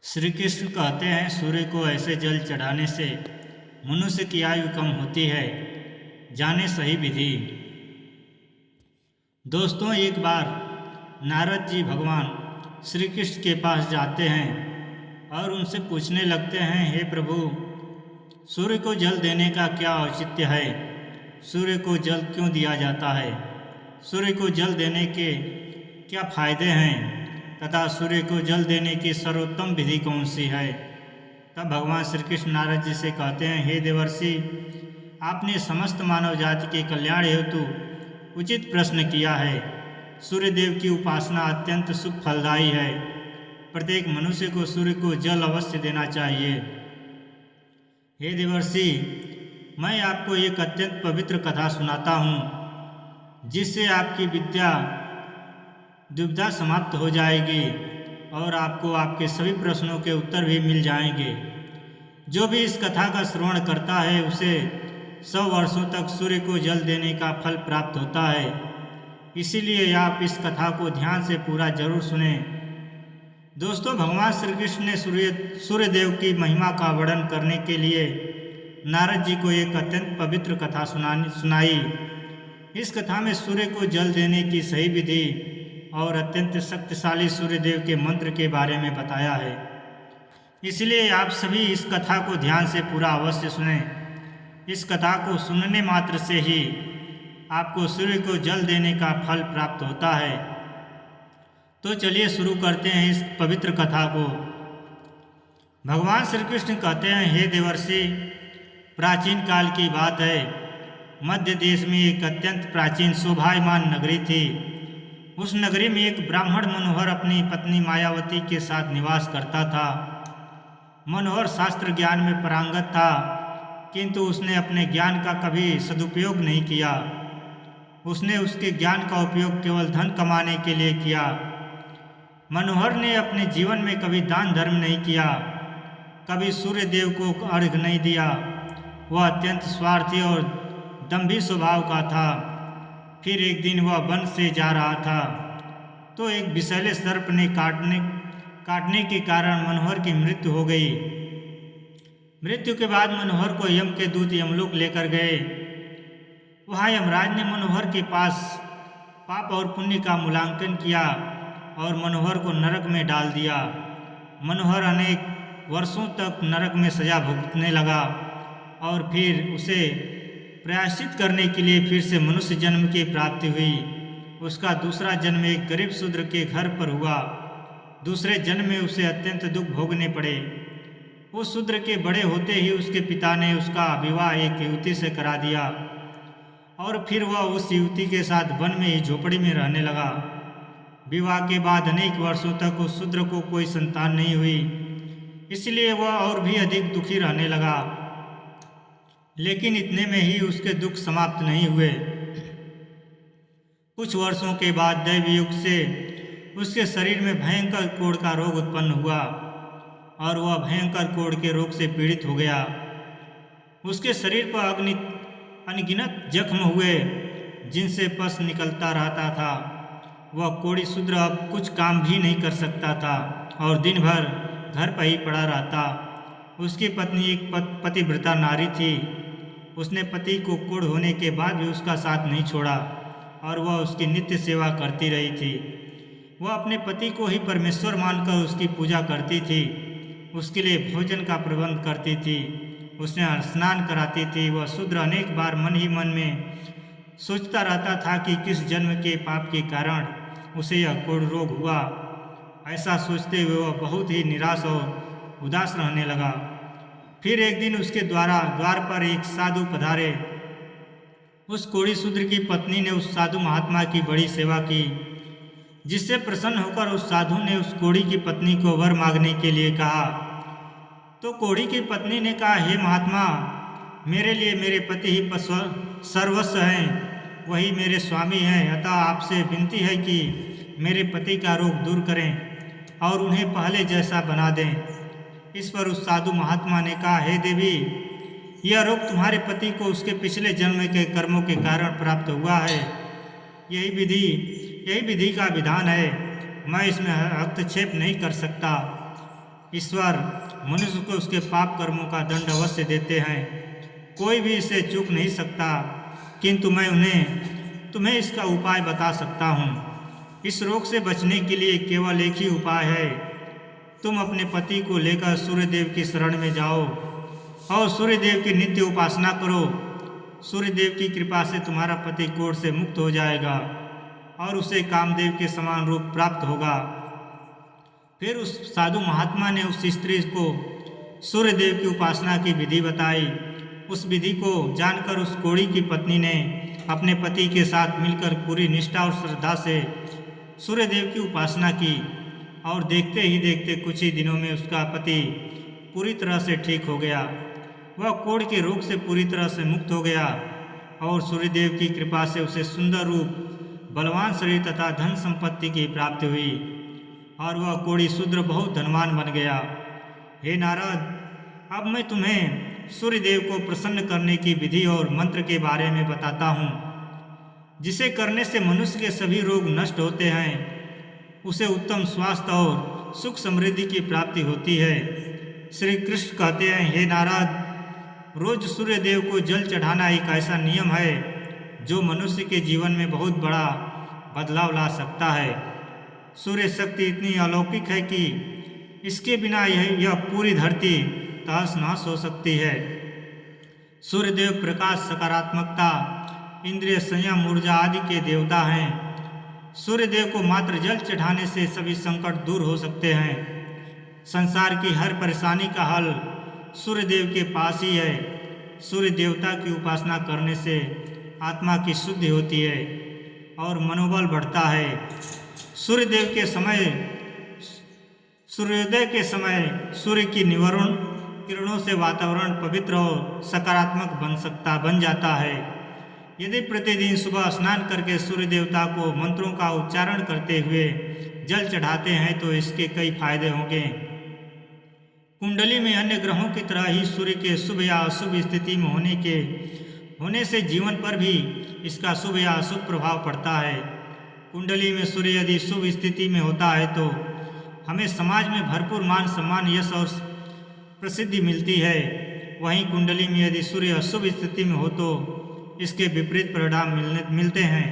श्री कृष्ण कहते हैं सूर्य को ऐसे जल चढ़ाने से मनुष्य की आयु कम होती है। जाने सही विधि। दोस्तों, एक बार नारद जी भगवान श्री कृष्ण के पास जाते हैं और उनसे पूछने लगते हैं, हे प्रभु, सूर्य को जल देने का क्या औचित्य है? सूर्य को जल क्यों दिया जाता है? सूर्य को जल देने के क्या फायदे हैं तथा सूर्य को जल देने की सर्वोत्तम विधि कौन सी है? तब भगवान श्री कृष्ण नारद जी से कहते हैं, हे देवर्षि, आपने समस्त मानव जाति के कल्याण हेतु उचित प्रश्न किया है। सूर्यदेव की उपासना अत्यंत सुख फलदायी है। प्रत्येक मनुष्य को सूर्य को जल अवश्य देना चाहिए। हे देवर्षि, मैं आपको एक अत्यंत पवित्र कथा सुनाता हूँ, जिससे आपकी दुविधा समाप्त हो जाएगी और आपको आपके सभी प्रश्नों के उत्तर भी मिल जाएंगे। जो भी इस कथा का श्रवण करता है उसे 100 वर्षों तक सूर्य को जल देने का फल प्राप्त होता है। इसीलिए आप इस कथा को ध्यान से पूरा जरूर सुने। दोस्तों, भगवान श्री कृष्ण ने सूर्यदेव की महिमा का वर्णन करने के लिए नारद जी को एक अत्यंत पवित्र कथा सुनाई। इस कथा में सूर्य को जल देने की सही विधि और अत्यंत शक्तिशाली सूर्यदेव के मंत्र के बारे में बताया है। इसलिए आप सभी इस कथा को ध्यान से पूरा अवश्य सुने। इस कथा को सुनने मात्र से ही आपको सूर्य को जल देने का फल प्राप्त होता है। तो चलिए शुरू करते हैं इस पवित्र कथा को। भगवान श्री कृष्ण कहते हैं, हे देवर्षि, प्राचीन काल की बात है। मध्य देश में एक अत्यंत प्राचीन शोभायमान नगरी थी। उस नगरी में एक ब्राह्मण मनोहर अपनी पत्नी मायावती के साथ निवास करता था। मनोहर शास्त्र ज्ञान में पारंगत था, किंतु उसने अपने ज्ञान का कभी सदुपयोग नहीं किया। उसने उसके ज्ञान का उपयोग केवल धन कमाने के लिए किया। मनोहर ने अपने जीवन में कभी दान धर्म नहीं किया, कभी सूर्य देव को अर्घ्य नहीं दिया। वह अत्यंत स्वार्थी और दंभी स्वभाव का था। फिर एक दिन वह वन से जा रहा था तो एक विषैले सर्प ने काटने के कारण मनोहर की मृत्यु हो गई। मृत्यु के बाद मनोहर को यम के दूत यमलोक लेकर गए। वहाँ यमराज ने मनोहर के पास पाप और पुण्य का मूल्यांकन किया और मनोहर को नरक में डाल दिया। मनोहर अनेक वर्षों तक नरक में सजा भुगतने लगा और फिर उसे प्रायश्चित करने के लिए फिर से मनुष्य जन्म की प्राप्ति हुई। उसका दूसरा जन्म एक गरीब शूद्र के घर पर हुआ। दूसरे जन्म में उसे अत्यंत दुख भोगने पड़े। उस शूद्र के बड़े होते ही उसके पिता ने उसका विवाह एक युवती से करा दिया और फिर वह उस युवती के साथ वन में ही झोपड़ी में रहने लगा। विवाह के बाद अनेक वर्षों तक उस शूद्र को कोई संतान नहीं हुई, इसलिए वह और भी अधिक दुखी रहने लगा। लेकिन इतने में ही उसके दुख समाप्त नहीं हुए। कुछ वर्षों के बाद दैवयोग से उसके शरीर में भयंकर कोढ़ का रोग उत्पन्न हुआ और वह भयंकर कोढ़ के रोग से पीड़ित हो गया। उसके शरीर पर अनगिनत जख्म हुए जिनसे पस निकलता रहता था। वह कोढ़ी शूद्र अब कुछ काम भी नहीं कर सकता था और दिन भर घर पर ही पड़ा रहता। उसकी पत्नी एक पतिव्रता नारी थी। उसने पति को कोढ़ होने के बाद भी उसका साथ नहीं छोड़ा और वह उसकी नित्य सेवा करती रही थी। वह अपने पति को ही परमेश्वर मानकर उसकी पूजा करती थी। उसके लिए भोजन का प्रबंध करती थी। उसने स्नान कराती थी। वह शूद्र अनेक बार मन ही मन में सोचता रहता था कि किस जन्म के पाप के कारण उसे यह कोढ़ रोग हुआ। ऐसा सोचते हुए वह बहुत ही निराश और उदास रहने लगा। फिर एक दिन उसके द्वार पर एक साधु पधारे। उस कोढ़ी शूद्र की पत्नी ने उस साधु महात्मा की बड़ी सेवा की, जिससे प्रसन्न होकर उस साधु ने उस कोढ़ी की पत्नी को वर मांगने के लिए कहा। तो कोढ़ी की पत्नी ने कहा, हे महात्मा, मेरे लिए मेरे पति ही सर्वस्व हैं, वही मेरे स्वामी हैं। अतः आपसे विनती है कि मेरे पति का रोग दूर करें और उन्हें पहले जैसा बना दें। इस पर उस साधु महात्मा ने कहा, हे देवी, यह रोग तुम्हारे पति को उसके पिछले जन्म के कर्मों के कारण प्राप्त हुआ है। यही विधि का विधान है। मैं इसमें हस्तक्षेप नहीं कर सकता। ईश्वर मनुष्य को उसके पाप कर्मों का दंड अवश्य देते हैं, कोई भी इसे चूक नहीं सकता, किंतु मैं तुम्हें इसका उपाय बता सकता हूँ। इस रोग से बचने के लिए केवल एक ही उपाय है, तुम अपने पति को लेकर सूर्यदेव की शरण में जाओ और सूर्यदेव की नित्य उपासना करो। सूर्यदेव की कृपा से तुम्हारा पति कोढ़ से मुक्त हो जाएगा और उसे कामदेव के समान रूप प्राप्त होगा। फिर उस साधु महात्मा ने उस स्त्री को सूर्यदेव की उपासना की विधि बताई। उस विधि को जानकर उस कोढ़ी की पत्नी ने अपने पति के साथ मिलकर पूरी निष्ठा और श्रद्धा से सूर्यदेव की उपासना की और देखते ही देखते कुछ ही दिनों में उसका पति पूरी तरह से ठीक हो गया। वह कोढ़ के रोग से पूरी तरह से मुक्त हो गया और सूर्यदेव की कृपा से उसे सुंदर रूप, बलवान शरीर तथा धन संपत्ति की प्राप्ति हुई और वह कोढ़ी शूद्र बहुत धनवान बन गया। हे नारद, अब मैं तुम्हें सूर्यदेव को प्रसन्न करने की विधि और मंत्र के बारे में बताता हूँ, जिसे करने से मनुष्य के सभी रोग नष्ट होते हैं, उसे उत्तम स्वास्थ्य और सुख समृद्धि की प्राप्ति होती है। श्री कृष्ण कहते हैं, हे नारद, रोज सूर्यदेव को जल चढ़ाना एक ऐसा नियम है जो मनुष्य के जीवन में बहुत बड़ा बदलाव ला सकता है। सूर्य शक्ति इतनी अलौकिक है कि इसके बिना यह पूरी धरती तहस नहस हो सकती है। सूर्यदेव प्रकाश, सकारात्मकता, इंद्रिय संयम, ऊर्जा आदि के देवता हैं। सूर्यदेव को मात्र जल चढ़ाने से सभी संकट दूर हो सकते हैं। संसार की हर परेशानी का हल सूर्यदेव के पास ही है। सूर्य देवता की उपासना करने से आत्मा की शुद्धि होती है और मनोबल बढ़ता है। सूर्योदय के समय सूर्य की निवारण किरणों से वातावरण पवित्र और सकारात्मक बन जाता है। यदि प्रतिदिन सुबह स्नान करके सूर्य देवता को मंत्रों का उच्चारण करते हुए जल चढ़ाते हैं तो इसके कई फायदे होंगे। कुंडली में अन्य ग्रहों की तरह ही सूर्य के शुभ या अशुभ स्थिति में होने से जीवन पर भी इसका शुभ या अशुभ प्रभाव पड़ता है। कुंडली में सूर्य यदि शुभ स्थिति में होता है तो हमें समाज में भरपूर मान सम्मान, यश और प्रसिद्धि मिलती है। वहीं कुंडली में यदि सूर्य अशुभ स्थिति में हो तो इसके विपरीत परिणाम मिलते हैं।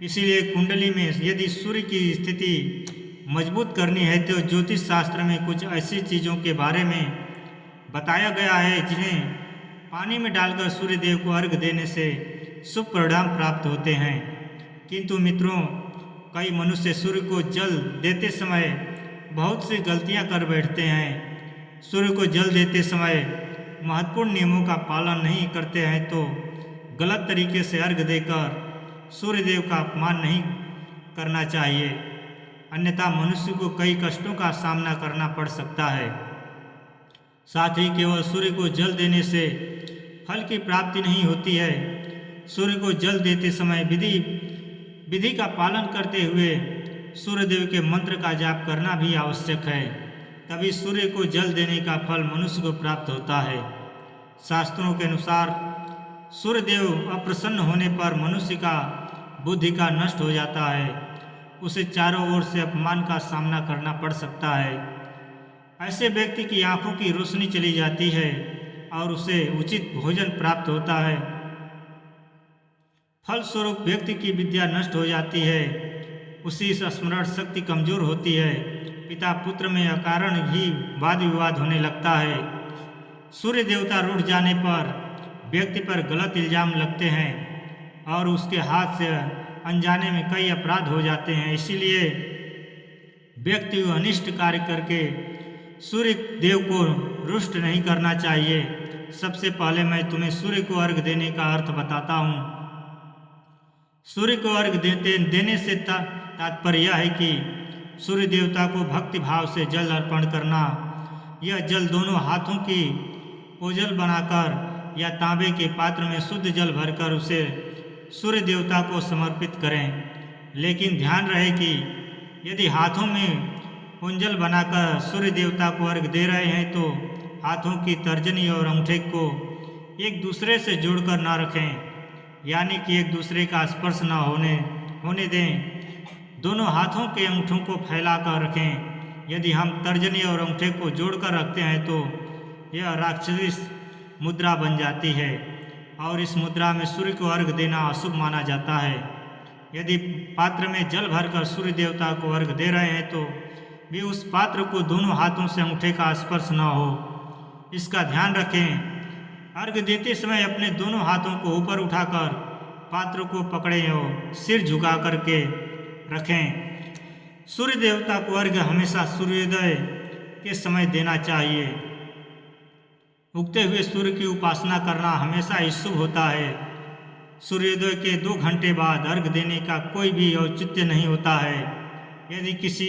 इसीलिए कुंडली में यदि सूर्य की स्थिति मजबूत करनी है तो ज्योतिष शास्त्र में कुछ ऐसी चीज़ों के बारे में बताया गया है जिन्हें पानी में डालकर सूर्य देव को अर्घ देने से शुभ परिणाम प्राप्त होते हैं। किंतु मित्रों, कई मनुष्य सूर्य को जल देते समय बहुत सी गलतियां कर बैठते हैं। सूर्य को जल देते समय महत्वपूर्ण नियमों का पालन नहीं करते हैं तो गलत तरीके से अर्घ देकर सूर्यदेव का अपमान नहीं करना चाहिए, अन्यथा मनुष्य को कई कष्टों का सामना करना पड़ सकता है। साथ ही केवल सूर्य को जल देने से फल की प्राप्ति नहीं होती है। सूर्य को जल देते समय विधि का पालन करते हुए सूर्यदेव के मंत्र का जाप करना भी आवश्यक है, तभी सूर्य को जल देने का फल मनुष्य को प्राप्त होता है। शास्त्रों के अनुसार सूर्यदेव अप्रसन्न होने पर मनुष्य का बुद्धि का नष्ट हो जाता है, उसे चारों ओर से अपमान का सामना करना पड़ सकता है। ऐसे व्यक्ति की आंखों की रोशनी चली जाती है और उसे उचित भोजन प्राप्त होता है। फलस्वरूप व्यक्ति की विद्या नष्ट हो जाती है, उसकी स्मरण शक्ति कमजोर होती है, पिता पुत्र में अकारण ही वाद विवाद होने लगता है। सूर्य देवता रूठ जाने पर व्यक्ति पर गलत इल्जाम लगते हैं और उसके हाथ से अनजाने में कई अपराध हो जाते हैं। इसीलिए व्यक्ति को अनिष्ट कार्य करके सूर्य देव को रुष्ट नहीं करना चाहिए। सबसे पहले मैं तुम्हें सूर्य को अर्घ देने का अर्थ बताता हूँ। सूर्य को अर्घ देने से तात्पर्य यह है कि सूर्य देवता को भक्ति भाव से जल अर्पण करना। यह जल दोनों हाथों की ओझल बनाकर या तांबे के पात्र में शुद्ध जल भरकर उसे सूर्य देवता को समर्पित करें। लेकिन ध्यान रहे कि यदि हाथों में ओंजल बनाकर सूर्य देवता को अर्घ दे रहे हैं तो हाथों की तर्जनी और अंगूठे को एक दूसरे से जोड़कर ना रखें, यानी कि एक दूसरे का स्पर्श न होने दें। दोनों हाथों के अंगूठों को फैला कर रखें यदि हम तर्जनी और अंगूठे को जोड़कर रखते हैं तो यह राक्षसी मुद्रा बन जाती है और इस मुद्रा में सूर्य को अर्घ देना अशुभ माना जाता है। यदि पात्र में जल भरकर सूर्य देवता को अर्घ दे रहे हैं तो भी उस पात्र को दोनों हाथों से अंगूठे का स्पर्श न हो, इसका ध्यान रखें। अर्घ देते समय अपने दोनों हाथों को ऊपर उठाकर पात्र को पकड़ें और सिर झुका करके रखें। सूर्य देवता को अर्घ हमेशा सूर्योदय के समय देना चाहिए। उगते हुए सूर्य की उपासना करना हमेशा ही शुभ होता है। सूर्योदय के 2 घंटे बाद अर्घ देने का कोई भी औचित्य नहीं होता है। यदि किसी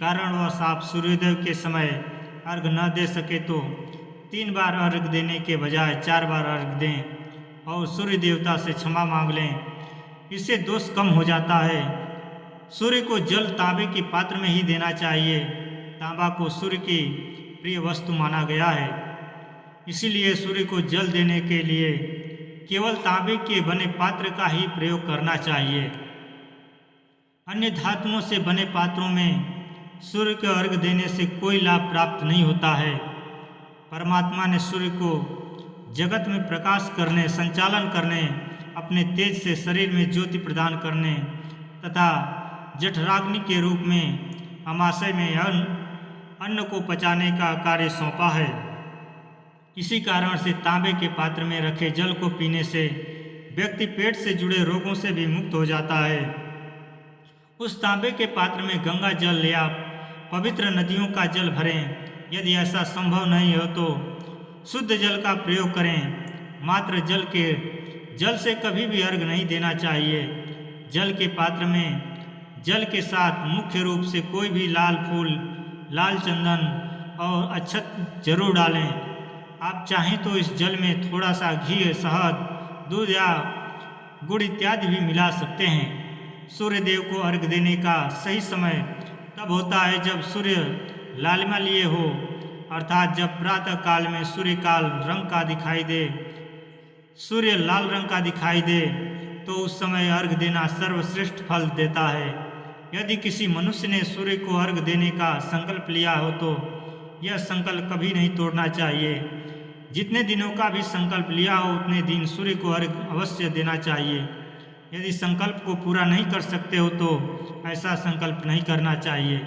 कारणवश आप सूर्योदय के समय अर्घ न दे सके तो 3 बार अर्घ देने के बजाय 4 बार अर्घ दें और सूर्य देवता से क्षमा मांग लें। इससे दोष कम हो जाता है। सूर्य को जल तांबे के पात्र में ही देना चाहिए। तांबा को सूर्य की प्रिय वस्तु माना गया है, इसीलिए सूर्य को जल देने के लिए केवल तांबे के बने पात्र का ही प्रयोग करना चाहिए। अन्य धातुओं से बने पात्रों में सूर्य को अर्घ देने से कोई लाभ प्राप्त नहीं होता है। परमात्मा ने सूर्य को जगत में प्रकाश करने, संचालन करने, अपने तेज से शरीर में ज्योति प्रदान करने तथा जठराग्नि के रूप में अमाशय में अन्न को पचाने का कार्य सौंपा है। इसी कारण से तांबे के पात्र में रखे जल को पीने से व्यक्ति पेट से जुड़े रोगों से भी मुक्त हो जाता है। उस तांबे के पात्र में गंगा जल या पवित्र नदियों का जल भरें। यदि ऐसा संभव नहीं हो तो शुद्ध जल का प्रयोग करें। मात्र जल से कभी भी अर्घ नहीं देना चाहिए। जल के पात्र में जल के साथ मुख्य रूप से कोई भी लाल फूल, लाल चंदन और अक्षत जरूर डालें। आप चाहें तो इस जल में थोड़ा सा घी, शहद, दूध या गुड़ इत्यादि भी मिला सकते हैं। सूर्य देव को अर्घ देने का सही समय तब होता है जब सूर्य लालिमा लिए हो, अर्थात जब प्रातः काल में सूर्य काल रंग का दिखाई दे, सूर्य लाल रंग का दिखाई दे तो उस समय अर्घ देना सर्वश्रेष्ठ फल देता है। यदि किसी मनुष्य ने सूर्य को अर्घ देने का संकल्प लिया हो तो यह संकल्प कभी नहीं तोड़ना चाहिए। जितने दिनों का भी संकल्प लिया हो उतने दिन सूर्य को अर्घ अवश्य देना चाहिए। यदि संकल्प को पूरा नहीं कर सकते हो तो ऐसा संकल्प नहीं करना चाहिए,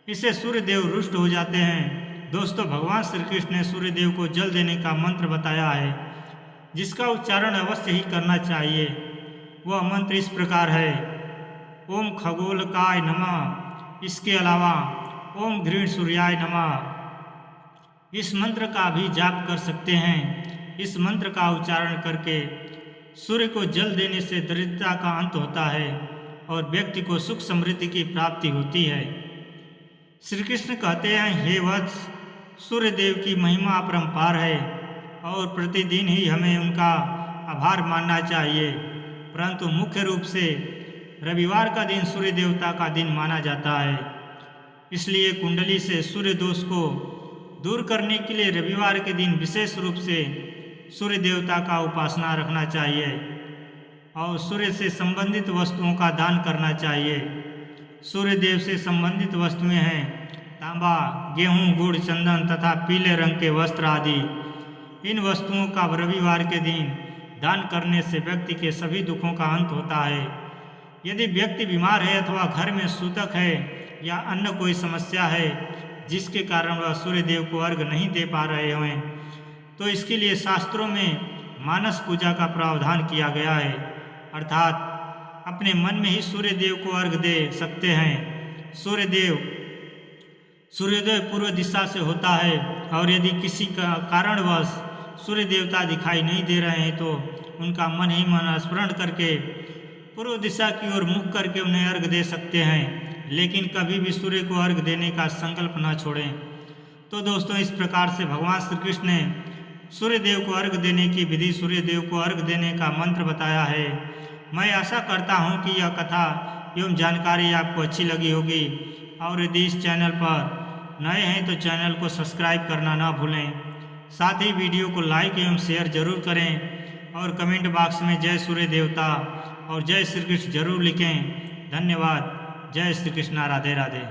इससे सूर्य देव रुष्ट हो जाते हैं। दोस्तों, भगवान श्री कृष्ण ने सूर्य देव को जल देने का मंत्र बताया है, जिसका उच्चारण अवश्य ही करना चाहिए। वह मंत्र इस प्रकार है: ओम खगोलकाय नमः। इसके अलावा ओम घृण सूर्याय नमः, इस मंत्र का भी जाप कर सकते हैं। इस मंत्र का उच्चारण करके सूर्य को जल देने से दरिद्रता का अंत होता है और व्यक्ति को सुख समृद्धि की प्राप्ति होती है। श्री कृष्ण कहते हैं, हे वत्स, सूर्य देव की महिमा अपरंपार है और प्रतिदिन ही हमें उनका आभार मानना चाहिए। परंतु मुख्य रूप से रविवार का दिन सूर्य देवता का दिन माना जाता है, इसलिए कुंडली से सूर्य दोष को दूर करने के लिए रविवार के दिन विशेष रूप से सूर्य देवता का उपासना रखना चाहिए और सूर्य से संबंधित वस्तुओं का दान करना चाहिए। सूर्य देव से संबंधित वस्तुएं हैं तांबा, गेहूं, गुड़, चंदन तथा पीले रंग के वस्त्र आदि। इन वस्तुओं का रविवार के दिन दान करने से व्यक्ति के सभी दुखों का अंत होता है। यदि व्यक्ति बीमार है अथवा घर में सूतक है या अन्य कोई समस्या है जिसके कारण वह सूर्य देव को अर्घ नहीं दे पा रहे हों, तो इसके लिए शास्त्रों में मानस पूजा का प्रावधान किया गया है, अर्थात अपने मन में ही सूर्य देव को अर्घ दे सकते हैं। सूर्योदय पूर्व दिशा से होता है और यदि किसी का कारणवश सूर्य देवता दिखाई नहीं दे रहे हैं तो उनका मन ही मन स्मरण करके पूर्व दिशा की ओर मुख करके उन्हें अर्घ दे सकते हैं, लेकिन कभी भी सूर्य को अर्घ देने का संकल्प न छोड़ें। तो दोस्तों, इस प्रकार से भगवान श्री कृष्ण ने सूर्य देव को अर्घ देने की विधि, सूर्य देव को अर्घ देने का मंत्र बताया है। मैं आशा करता हूं कि यह कथा एवं जानकारी आपको अच्छी लगी होगी और यदि इस चैनल पर नए हैं तो चैनल को सब्सक्राइब करना ना भूलें। साथ ही वीडियो को लाइक एवं शेयर जरूर करें और कमेंट बॉक्स में जय सूर्य देवता और जय श्री कृष्ण जरूर लिखें। धन्यवाद। जय श्री कृष्ण। राधे राधे।